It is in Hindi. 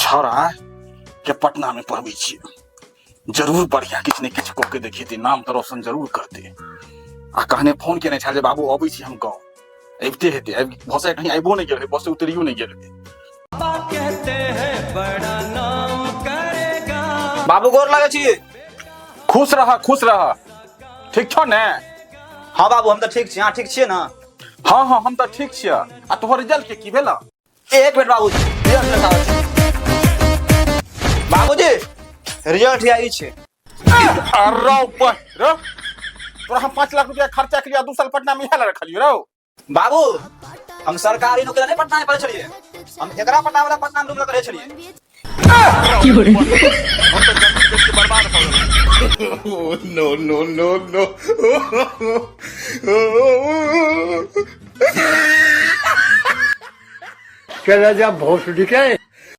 छौड़ा के पटना में पढ़बे छी, जरूर बढ़िया किछ ने किछ कऽ के देखेते, नाम तो रोशन जरूर करते। आ कहने फोन केने छल जे बाबू अबै छी हम गाँव, अबिते हेते, भसे कहीं आइबो नहीं गेल, बसे उतरियो नहीं गेल। कहते हैं बड़ा नाम करेगा। बाबू गोर लगे छी। खुश रह, ठीक छौ ने? हाँ बाबू हम तो ठीक छी, हाँ ठीक छिए ना? हाँ हाँ हम तो ठीक छियै। आ तोहर रिजल्ट के की भेला? एक मिनट बाबूजी, रिजल्ट देखाओ छी। बाबूजी रिजल्ट आई छै। तोरा हम 5 लाख रुपया खर्चा के लिए 2 साल पटना में इहे रखलियो रौ। बाबू हम सरकारी नौकरी नहीं पटना में पढ़े छलिए, हम एकरा पटना वाला पटना में रूम करे छलिए। बर्बाद हो No, no, no, no. चला जा भोसड़ी के